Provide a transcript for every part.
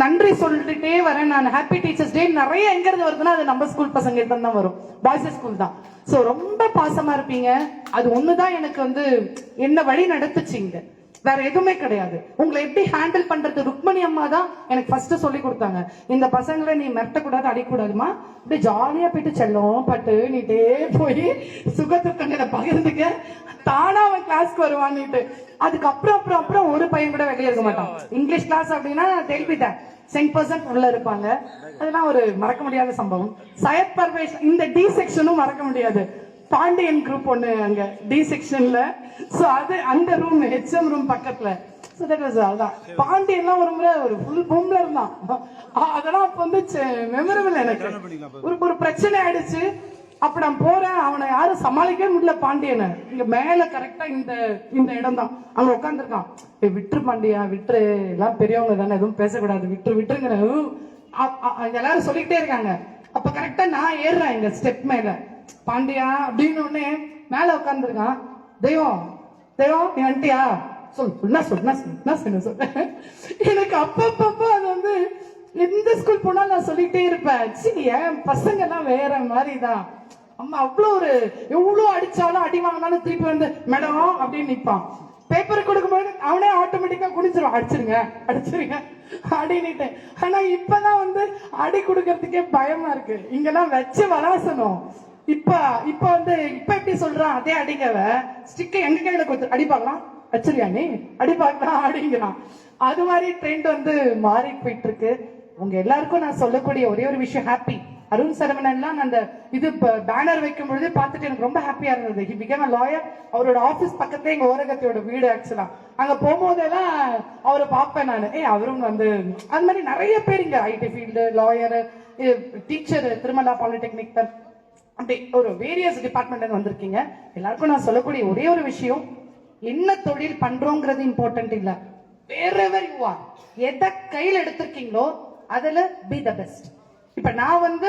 நன்றி சொல்லிட்டே வரேன் நான். ஹாப்பி டீச்சர்ஸ் டே நிறைய எங்க இருந்து வருதுன்னா அது நம்ம ஸ்கூல் பசங்க கிட்ட தான் வரும், பாய்ஸ் ஸ்கூல் தான். சோ ரொம்ப பாசமா இருப்பீங்க. அது ஒண்ணுதான் எனக்கு வந்து என்ன வழி நடத்துச்சிங்க, வேற எதுவுமே கிடையாது. உங்களை எப்படி ஹேண்டில் பண்றது ருக்மணி அம்மா தான் எனக்கு ஃபர்ஸ்ட் சொல்லி கொடுத்தாங்க. இந்த பசங்களை நீ மிரட்டக்கூடாது, அடிக்கூடாதுமா, இப்படி ஜாலியா போயிட்டு செல்லும் பட்டு நீட்டே போய் சுகத்துக்கங்களை பகிர்ந்துக்க, தானா அவன் கிளாஸ்க்கு வருவான்னுட்டு. அதுக்கப்புறம் அப்புறம் அப்புறம் ஒரு பையன் கூட வெளியே இருக்க மாட்டான். இங்கிலீஷ் கிளாஸ் அப்படின்னா தெளிப்பிட்டேன் 10% உள்ள இருப்பாங்க. அதெல்லாம் ஒரு மறக்க முடியாத சம்பவம். சையத் பர்வேஷ் இந்த டி செக்ஷனும் மறக்க முடியாது. பாண்டியன் குரூப் ஒண்ணு அங்க டி செக்ஷன்ல. சோ அது அந்த ரூம் ஹெச்எம் ரூம் பக்கத்துல. சோ தட் வாஸ் அதான். பாண்டியன்லாம் ஒரு முறை ஒரு ஃபுல் பூம்ல இருந்தான். அதெல்லாம் அப்ப வந்து மெமரபிள் எனக்கு. ஒரு பிரச்சனை ஆயிடுச்சு. அப்ப நான் போறேன், அவனை யாரும் சமாளிக்கவே முடியல பாண்டியனை. இங்க மேல கரெக்டா இந்த இடம் தான் அங்க உட்காந்துருக்கான். விட்டுரு பாண்டியா விட்டுரு, எல்லாம் பெரியவங்க தானே, எதுவும் பேசக்கூடாது, விட்டுருங்கிற எல்லாரும் சொல்லிக்கிட்டே இருக்காங்க. அப்ப கரெக்டா நான் ஏறுறேன் எங்க ஸ்டெப் மேல. பாண்டியா அப்படின்னு உடனே மேல உட்காந்துருக்கான். தெய்வம் தெய்வம் நீ வந்துட்டியா, சொல். எனக்கு அப்பப்ப அது வந்து எந்த ஸ்கூல் போனாலும் நான் சொல்லிட்டே இருப்பேன், என் பசங்க எல்லாம் வேற மாதிரிதான். அம்மா அவ்வளவு ஒரு எவ்வளவு அடிச்சாலும் அடி வாங்கினாலும் திருப்பி வந்து மேடம் அப்படின்னு நிப்பான். பேப்பர் கொடுக்கும்போது அவனே ஆட்டோமேட்டிக்கா குடிச்சிருவான், அடிச்சிருங்க அப்படின்னு. ஆனா இப்பதான் வந்து அடி கொடுக்கறதுக்கே பயமா இருக்கு. இங்கெல்லாம் வச்சு வளாசணும். இப்ப வந்து எப்படி சொல்றான், அதே அடிங்கவ ஸ்டிக்க எங்க கையில கொடுத்து அடி பார்க்கலாம், வச்சிருக்கியா நீ அடி பார்க்கலாம் அப்படிங்கிறான். அது மாதிரி ட்ரெண்ட் வந்து மாறி போயிட்டு இருக்கு. உங்க எல்லாருக்கும் நான் சொல்லக்கூடிய ஒரே ஒரு விஷயம், ஹாப்பி. அருண் சரவணன்லாம் அந்த இது பேனர் வைக்கும் பொழுது பார்த்துட்டு எனக்கு ரொம்ப ஹாப்பியா இருந்தது. He became a lawyer. அவரோட ஆபீஸ் பக்கத்துல எங்க ஓரகத்தியோட வீடு. ஆக்சுவலா அங்க போகும்போதெல்லாம் அவரை பார்ப்பேன் நான். அவரும் வந்து அது மாதிரி நிறைய பேர் இங்க IT field, lawyer, teacher, Tirumala polytechnic, அப்படி ஒரு வேரியஸ் டிபார்ட்மெண்ட் வந்திருக்கீங்க. எல்லாருக்கும் நான் சொல்லக்கூடிய ஒரே ஒரு விஷயம், என்ன தொழில் பண்றோங்கிறது இம்பார்ட்டன்ட் இல்ல, wherever you are, எதை கையில் எடுத்திருக்கீங்களோ அதுல be the best. இப்ப நான் வந்து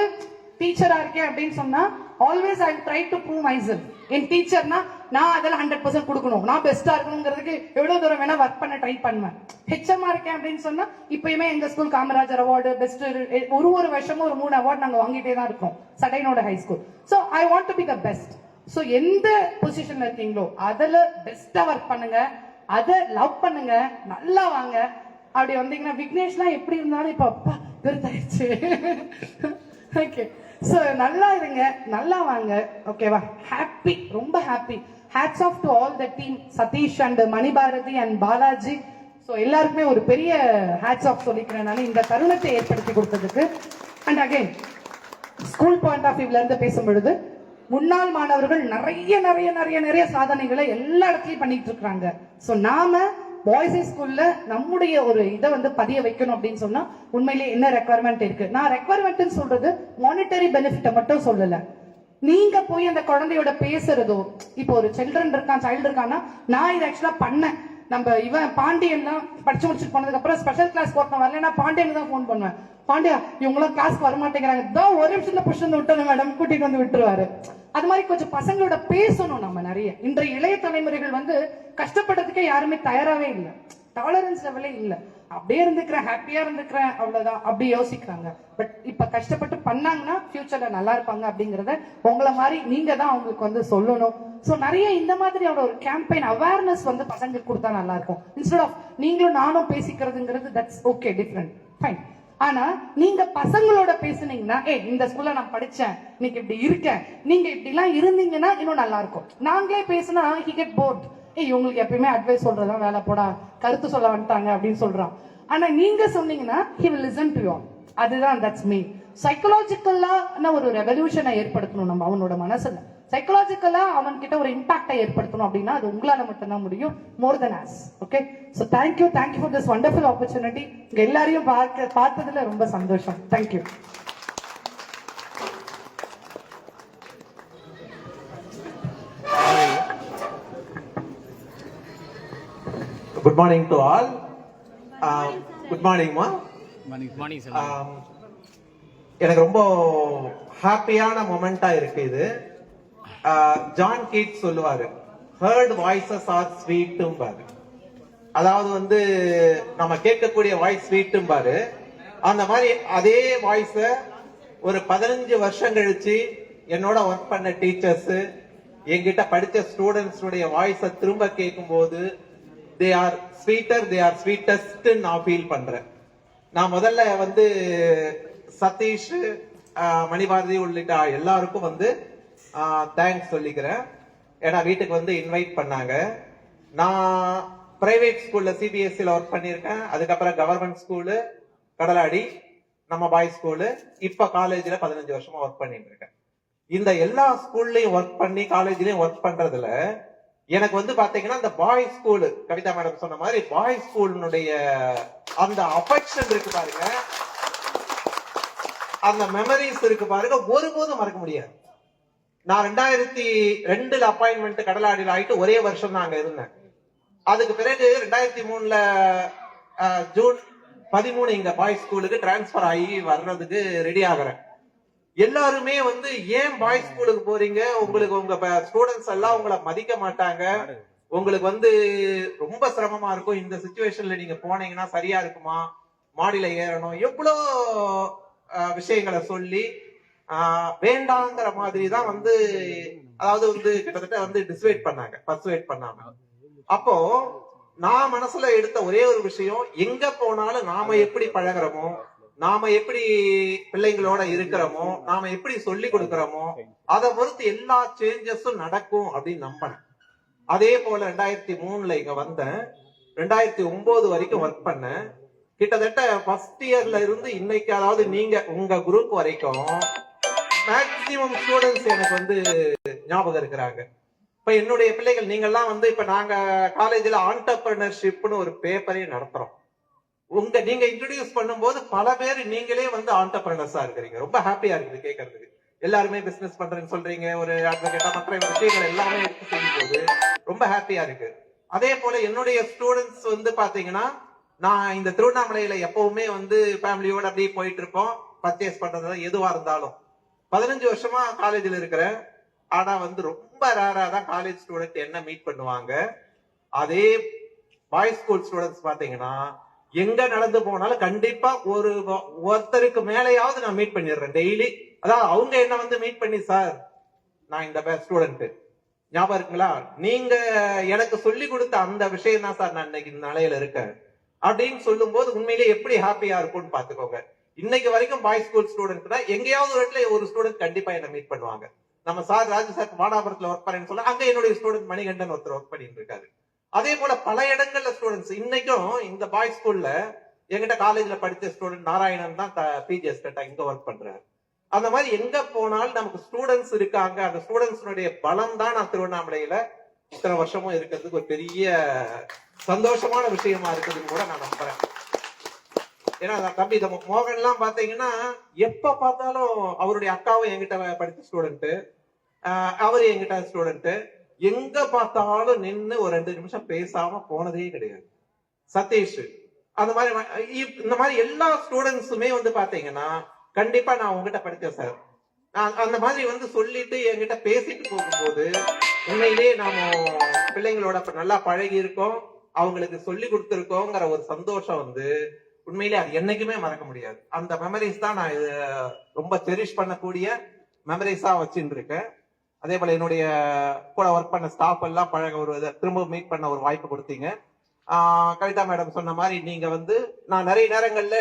டீச்சரா இருக்கேன் அப்படின்னு சொன்னா always I try to prove myself. என் டீச்சர்னா நான் அதில் 100% கொடுக்கணும், நான் பெஸ்டா இருக்கணுங்கிறதுக்கு எவ்வளவு தூரம் வேணா ஒர்க் பண்ண ட்ரை பண்ணுவேன். ஹெச்எம்மா இருக்கேன் அப்படின்னு சொன்னா இப்பயுமே எங்க ஸ்கூல் காமராஜர் அவார்டு, பெஸ்ட், ஒரு வருஷமும் ஒரு 3 அவார்டு நாங்க வாங்கிட்டே தான் இருக்கோம், சடையனோட high school. So I want to be the best. So எந்த பொசிஷன்ல இருக்கீங்களோ அதுல பெஸ்டா ஒர்க் பண்ணுங்க, அதை லவ் பண்ணுங்க, நல்லா வாங்க. அப்படி வந்தீங்கன்னா விக்னேஷ்லாம் எப்படி இருந்தாலும் இப்ப அப்பா பெருத்தாயிடுச்சு. ஓகே, சோ நல்லா இருங்க, நல்லா வாங்க, ஓகேவா? ஹாப்பி, ரொம்ப happy. Hats off to all the team, Sathish and Manibharathi and Balaji. So எல்லாருக்குமே ஒரு பெரிய ஹேட்ஸ் ஆஃப் சொல்லிக்கிறேன் நான், இந்த தருணத்தை ஏற்படுத்தி கொடுத்ததுக்கு. And again school point of வியூல இருந்து பேசும் பொழுது முன்னாள் மாணவர்கள் நிறைய நிறைய நிறைய நிறைய சாதனைகளை எல்லா இடத்துலயும் பண்ணிட்டு இருக்காங்க. சோ நாம பாய்ஸ் ஸ்கூல்ல நம்முடைய ஒரு இதை வந்து பதிய வைக்கணும் அப்படின்னு சொன்னா உண்மையிலேயே என்ன ரெக்குவயர்மெண்ட் இருக்கு. நான் ரெக்குவயர்மெண்ட் சொல்றது மானிட்டரி பெனிஃபிட்ட மட்டும் சொல்லல. நீங்க போய் அந்த குழந்தையோட பேசுறதோ, இப்போ ஒரு சைல்டு இருக்கான்னா நான் இதை ஆக்சுவலா பண்ணேன். நம்ம இவன் பாண்டியன்லாம் படிச்சு முடிச்சுட்டு போனதுக்கு அப்புறம் ஸ்பெஷல் கிளாஸ் போட்டோம் வரலன்னா பாண்டியன் தான் போன் பண்ணுவேன். பாண்டியா இவங்களும் கிளாஸ்க்கு வர மாட்டேங்கிறாங்க, தான் ஒரு நிமிஷத்துல புஷ் வந்து விட்டோம் மேடம், கூட்டிட்டு வந்து விட்டுருவாரு. அது மாதிரி கொஞ்சம் பசங்களோட பேசணும் நம்ம நிறைய. இன்றைய இளைய தலைமுறைகள் வந்து கஷ்டப்படுறதுக்கே யாருமே தயாராகவே இல்லை, டாலரன்ஸ் லெவலே இல்லை. அப்படியே இருந்துக்கிறேன், ஹாப்பியா இருந்துக்கிறேன், அவ்வளவுதான் அப்படி யோசிக்கிறாங்க. பட் இப்ப கஷ்டப்பட்டு பண்ணாங்கன்னா ஃபியூச்சர்ல நல்லா இருப்பாங்க அப்படிங்கறத உங்களை மாதிரி நீங்க தான் அவங்களுக்கு வந்து சொல்லணும். சோ நிறைய இந்த மாதிரி ஒரு கேம்பெயின் அவேர்னஸ் வந்து பசங்களுக்கு கொடுத்தா நல்லா இருக்கும். இன்ஸ்டெட் ஆஃப் நீங்களும் நானும் பேசிக்கிறதுங்கிறது தட்ஸ் ஓகே, டிஃப்ரெண்ட், ஃபைன். ஆனா நீங்க பசங்களோட பேசுனீங்கன்னா, இந்த ஸ்கூல்ல நான் படிச்சேன், இன்னைக்கு இப்படி இருக்கேன், நீங்க இப்படி எல்லாம் இருந்தீங்கன்னா இன்னும் நல்லா இருக்கும். நாங்களே பேசினா he get bored. இவங்களுக்கு எப்பயுமே அட்வைஸ் சொல்றதா வேலை, போடா கருத்து சொல்ல வந்துட்டாங்க அப்படின்னு சொல்றான். ஆனா நீங்க சொன்னீங்கன்னா he will listen to you. அதுதான் தட்ஸ் மீ. சைக்கலாஜிக்கலா ஒரு ரெவல்யூஷனை ஏற்படுத்தணும் நம்ம அவனோட மனசுல. சைக்கலாஜிக்கலா அவன் கிட்ட ஒரு இம்பாக்டை ஏற்படுத்தணும் அப்படின்னா அது உங்களால மட்டும்தான் முடியும், more than us. Okay, so thank you for this wonderful opportunity. உங்க எல்லாரையும் பார்த்ததுல ரொம்ப சந்தோஷம். Thank you. Good morning to all. Good morning ma. Morning sir. எனக்கு ரொம்ப ஹாப்பியான மொமெண்டா இருக்கு இது. ஜான் கீட்ஸ் சொல்லுவாரு, heard voices are sweet பாரு. அதாவது வந்து நம்ம கேட்கக்கூடிய வாய்ஸ் ஸ்வீட்டும் பாரு, அந்த மாதிரி அதே வாய்ஸ ஒரு 15 வருஷம் கழிச்சு என்னோட ஒர்க் பண்ண டீச்சர்ஸ் என்கிட்ட படிச்ச ஸ்டூடெண்ட்ஸ் உடைய வாய்ஸ திரும்ப கேட்கும் போது they are sweeter, they are sweetest நான் ஃபீல் பண்றேன். நான் முதல்ல வந்து சதீஷ், மணிபாரதி உள்ளிட்ட எல்லாருக்கும் வந்து தேங்க்ஸ் சொல்லிக்கிறேன். ஏன்னா வீட்டுக்கு வந்து இன்வைட் பண்ணாங்க. நான் பிரைவேட் ஸ்கூல்ல சிபிஎஸ்சில ஒர்க் பண்ணியிருக்கேன். அதுக்கப்புறம் கவர்மெண்ட் ஸ்கூலு கடலாடி, நம்ம பாய்ஸ் ஸ்கூலு, இப்ப காலேஜ்ல 15 வருஷமா ஒர்க் பண்ணிட்டு இருக்கேன். இந்த எல்லா ஸ்கூல்லயும் ஒர்க் பண்ணி காலேஜ்லயும் ஒர்க் பண்றதுல எனக்கு வந்து பாத்தீங்கன்னா இந்த பாய்ஸ் ஸ்கூலு, கவிதா மேடம் சொன்ன மாதிரி பாய்ஸ் ஸ்கூலினுடைய அந்த அஃபெக்ஷன் இருக்கு பாருங்க, அந்த மெமரிஸ் இருக்கு பாருங்க, ஒருபோதும் மறக்க முடியாது. நான் 2002 அப்பாயின்மெண்ட் கடலாடியில் ஆயிட்டு ஒரே வருஷம் தான் அங்க இருந்தேன். அதுக்கு பிறகு 2003 ஜூன் 13 இங்க பாய்ஸ் ஸ்கூலுக்கு டிரான்ஸ்பர் ஆகி வர்றதுக்கு ரெடி ஆகுறேன். எல்லாருமே வந்து ஏன் பாய்ஸ் ஸ்கூலுக்கு போறீங்க, உங்களுக்கு உங்க ஸ்டூடெண்ட்ஸ் எல்லாம் உங்களை மதிக்க மாட்டாங்க, உங்களுக்கு வந்து ரொம்ப சிரமமா இருக்கும், இந்த சிச்சுவேஷன்ல நீங்க போனீங்கன்னா சரியா இருக்குமா, மாடியில ஏறணும், எவ்வளோ விஷயங்களை சொல்லி வேண்டாங்கிற மாதிரி தான் வந்து, அதாவது வந்து கிட்டத்தட்ட வந்து டிஸ்வேட் பண்ணாங்க, பர்சுவேட் பண்ணாங்க. அப்போ நான் மனசுல எடுத்த ஒரே ஒரு விஷயம், எங்க போனாலும் நாம எப்படி பழகுறோமோ, நாம எப்படி பிள்ளைங்களோட இருக்கிறோமோ, நாம எப்படி சொல்லி கொடுக்கிறோமோ, அதை பொறுத்து எல்லா சேஞ்சஸும் நடக்கும் அப்படின்னு நம்பினேன். அதே போல 2003 இங்க வந்தேன். 2009 வரைக்கும் ஒர்க் பண்ணேன். கிட்டத்தட்ட ஃபர்ஸ்ட் இயர்ல இருந்து இன்னைக்கு, அதாவது நீங்க உங்க குரூப் வரைக்கும் மேக்சிமம் ஸ்டூடெண்ட்ஸ் எனக்கு வந்து ஞாபகம் இருக்கிறாங்க. இப்ப என்னுடைய பிள்ளைகள் நீங்கெல்லாம் வந்து, இப்ப நாங்க காலேஜ்ல ஆண்டர்பிரினர்ஷிப்னு ஒரு பேப்பரே நடத்துறோம். நீங்க இன்ட்ரோடியூஸ் பண்ணும்போது பல பேர் நீங்களே வந்து ஆண்டர்பிரினர்ஸா இருக்கிறீங்க. ரொம்ப ஹாப்பியா இருக்குது கேட்கறதுக்கு. எல்லாருமே பிசினஸ் பண்றேன்னு சொல்றீங்க, ஒரு அட்வொகேட்டா மற்ற விஷயங்கள் எல்லாமே எடுத்து செய்யும் போது ரொம்ப ஹாப்பியா இருக்கு. அதே போல என்னுடைய ஸ்டூடெண்ட்ஸ் வந்து பாத்தீங்கன்னா, நான் இந்த திருவண்ணாமலையில எப்பவுமே வந்து ஃபேமிலியோட அப்படியே போயிட்டு இருப்போம், பர்ச்சேஸ் பண்றது எதுவா இருந்தாலும். 15 வருஷமா காலேஜ்ல இருக்கிறேன். ஆனா வந்து ரொம்ப ரேரா தான் காலேஜ் ஸ்டூடெண்ட் என்ன மீட் பண்ணுவாங்க. அதே பாய்ஸ் ஸ்கூல் ஸ்டூடெண்ட்ஸ் பாத்தீங்கன்னா, எங்க நடந்து போனாலும் கண்டிப்பா ஒருத்தருக்கு மேலேயாவது நான் மீட் பண்ணிடுறேன் டெய்லி. அதாவது அவங்க என்ன வந்து மீட் பண்ணி, சார் நான் இந்த ஸ்டூடெண்ட் ஞாபகம் இருக்குங்களா, நீங்க எனக்கு சொல்லி கொடுத்த அந்த விஷயம் தான் சார் நான் இன்னைக்கு இந்த நிலையில இருக்கேன் அப்படின்னு சொல்லும் போது உண்மையிலேயே எப்படி ஹாப்பியா இருக்கும்னு பாத்துக்கோங்க. இன்னைக்கு வரைக்கும் பாய்ஸ் ஸ்கூல் ஸ்டூடெண்ட் தான் எங்கேயாவது ஒரு இடத்துல ஒரு ஸ்டூடெண்ட் கண்டிப்பா என்ன மீட் பண்ணுவாங்க. நம்ம சார் ராஜு சார் மானாபுரத்துல ஒர்க் பண்ணேன்னு சொல்ல, அங்க என்னுடைய ஸ்டூடெண்ட் மணிகண்டன் ஒருத்தர் ஒர்க் பண்ணிட்டு இருக்காரு. அதே போல பல இடங்கள்ல ஸ்டூடெண்ட்ஸ் இன்னைக்கும் இந்த பாய்ஸ் ஸ்கூல்ல எங்கிட்ட காலேஜ்ல படிச்ச ஸ்டூடெண்ட் நாராயணன் தான் பிஜிஎஸ் இங்க ஒர்க் பண்றாரு. அந்த மாதிரி எங்க போனாலும் நமக்கு ஸ்டூடெண்ட்ஸ் இருக்காங்க. அந்த ஸ்டூடெண்ட்ஸுடைய பலம் தான் நான் திருவண்ணாமலையில இத்தனை வருஷமும் இருக்கிறதுக்கு ஒரு பெரிய சந்தோஷமான விஷயமா இருக்குதுன்னு கூட நான் நம்புறேன். ஏன்னா தம்பி மோகன் எல்லாம் பாத்தீங்கன்னா, எப்ப பார்த்தாலும் அவருடைய அக்காவும் என்கிட்ட படிச்ச ஸ்டூடெண்ட், அவரு என்கிட்ட ஸ்டூடெண்ட், எங்க பார்த்தாலும் நின்னு ஒரு 2 நிமிஷம் பேசாம போனதே கிடையாது. சதீஷ் அந்த மாதிரி, இந்த மாதிரி எல்லா ஸ்டூடெண்ட்ஸுமே வந்து பாத்தீங்கன்னா, கண்டிப்பா நான் உங்ககிட்ட படிச்சேன் சார், அந்த மாதிரி வந்து சொல்லிட்டு என்கிட்ட பேசிட்டு போகும்போது உண்மையிலேயே நாம பிள்ளைங்களோட நல்லா பழகி இருக்கோம், அவங்களுக்கு சொல்லி கொடுத்துருக்கோங்கிற ஒரு சந்தோஷம் வந்து உண்மையிலேயே அது என்னைக்குமே மறக்க முடியாது. அந்த மெமரிஸ் தான் நான் ரொம்ப செரிஷ் பண்ணக்கூடிய மெமரிஸா வச்சுட்டு இருக்கேன். அதே போல என்னுடைய கூட ஒர்க் பண்ண ஸ்டாஃப் எல்லாம் பழக திரும்ப மீட் பண்ண ஒரு வாய்ப்பு கொடுத்தீங்க. கவிதா மேடம் சொன்ன மாதிரி நீங்க வந்து, நான் நிறைய நேரங்கள்ல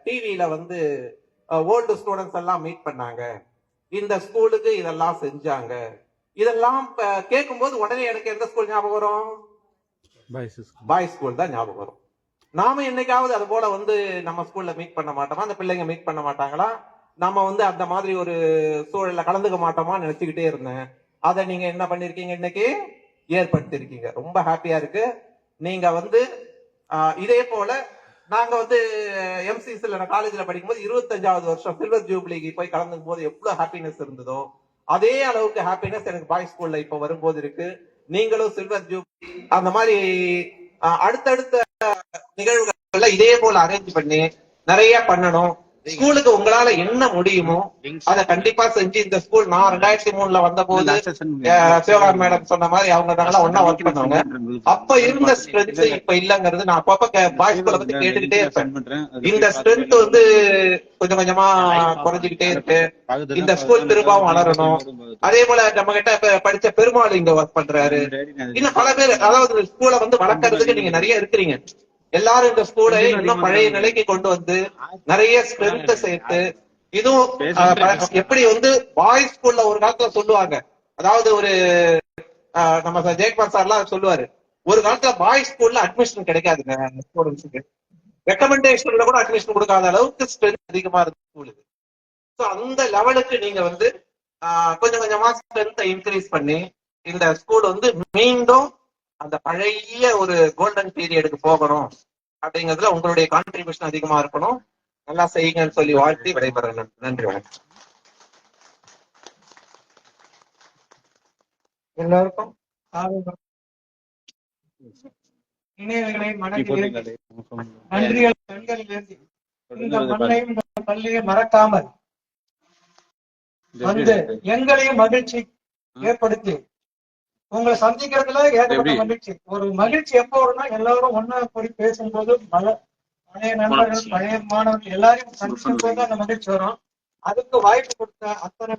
டிவியில வந்து ஓல்டு ஸ்டூடெண்ட்ஸ் எல்லாம் மீட் பண்ணாங்க, இந்த ஸ்கூலுக்கு இதெல்லாம் செஞ்சாங்க, இதெல்லாம் கேட்கும்போது உடனே எனக்கு எந்த ஸ்கூல் ஞாபகம் வரும்? பாய்ஸ் ஸ்கூல் தான் ஞாபகம் வரும். நாம என்னைக்காவது அது போல வந்து நம்ம ஸ்கூல்ல மீட் பண்ண மாட்டோமா, அந்த பிள்ளைங்க மீட் பண்ண மாட்டாங்களா, நம்ம வந்து அந்த மாதிரி ஒரு சூழல்ல கலந்துக்க மாட்டோமா நினைச்சுக்கிட்டே இருந்தேன். அதை நீங்க என்ன பண்ணிருக்கீங்க, இன்னைக்கு ஏற்படுத்தி இருக்கீங்க. ரொம்ப ஹாப்பியா இருக்கு. நீங்க வந்து இதே போல நாங்க வந்து எம்சிசில நான் காலேஜ்ல படிக்கும்போது 25வது வருஷம் சில்வர் ஜூப்ளிக்கு போய் கலந்துக்கும் போது எவ்வளவு ஹாப்பினஸ் இருந்ததோ, அதே அளவுக்கு ஹாப்பினஸ் எனக்கு பாய்ஸ் ஸ்கூல்ல இப்ப வரும்போது இருக்கு. நீங்களும் சில்வர் ஜூப்ளி அந்த மாதிரி அடுத்தடுத்த நிகழ்வுகள்ல இதே போல அரேஞ்ச் பண்ணி நிறைய பண்ணணும். ஸ்கூலுக்கு உங்களால என்ன முடியுமோ அதை கண்டிப்பா செஞ்சு இந்த ஸ்கூல் நான் 2003 வந்த போது சிவகாமி மேடம் சொன்ன மாதிரி அவங்க நாங்களாம் ஒன்னா ஒர்க் பண்ணாங்க. அப்ப இருந்த ஸ்ட்ரென்த் இப்ப இல்லங்கிறது நான் அப்பப்ப பாய்ஸ் ஸ்கூலை பத்தி கேட்டுக்கிட்டே இருப்பேன். இந்த ஸ்ட்ரென்த் வந்து கொஞ்சம் கொஞ்சமா குறைஞ்சுக்கிட்டே இருக்கு. இந்த ஸ்கூல் திரும்பவும் வளரணும். அதே போல நம்ம கிட்ட படிச்ச பெருமாள் இங்க ஒர்க் பண்றாரு. இன்னும் பல பேர், அதாவது ஸ்கூலை வந்து வளர்க்கறதுக்கு நீங்க நிறைய இருக்கிறீங்க. எல்லாரும் இந்த ஸ்கூலை இன்னும் பழைய நிலைக்கு கொண்டு வந்து நிறைய ஸ்ட்ரென்த் சேர்த்து, இதுவும் எப்படி வந்து பாய்ஸ் ஸ்கூல்ல ஒரு காலத்துல சொல்லுவாங்க, அதாவது ஒரு நம்ம ஜெயக்குமார் சார் எல்லாம் சொல்லுவாரு, ஒரு காலத்துல பாய்ஸ் ஸ்கூல்ல அட்மிஷன் கிடைக்காதுங்க ஸ்டூடெண்ட்ஸுக்கு, ரெக்கமெண்டேஷன்ல கூட அட்மிஷன் கொடுக்காத அளவுக்கு ஸ்ட்ரென்த் அதிகமா இருக்கு ஸ்கூலுக்கு. ஸோ அந்த லெவலுக்கு நீங்க வந்து கொஞ்சம் கொஞ்சமா ஸ்ட்ரென்த்தை இன்க்ரீஸ் பண்ணி இந்த ஸ்கூல் வந்து மீண்டும் அந்த பழைய ஒரு கோல்டன் பீரியடுக்கு போகணும் அப்படிங்கிறதுல உங்களுடைய கான்ட்ரிபியூஷன் அதிகமா இருக்கணும். நல்லா செய்யுங்கன்னு சொல்லி வாழ்த்தி விடைபெறேன். நன்றி, வணக்கம். எல்லாருக்கும் இணையர்களை மனதில் நன்றிகள் கண்களில் ஏந்தி இந்த மண்ணையும் இந்த பள்ளியை மறக்காமல் வந்து எங்களையும் மகிழ்ச்சி ஏற்படுத்தி உங்களை சந்திக்கிறதுல ஏகப்பட்ட மகிழ்ச்சி. ஒரு மகிழ்ச்சி எப்போ வரும்னா எல்லாரும் ஒன்னா கூடி பேசும்போது பழைய நண்பர்கள் பழைய மாணவர்கள் எல்லாரையும் சந்திக்கும் போது அந்த மகிழ்ச்சி வரும். அதுக்கு வாய்ப்பு கொடுத்த அத்தனை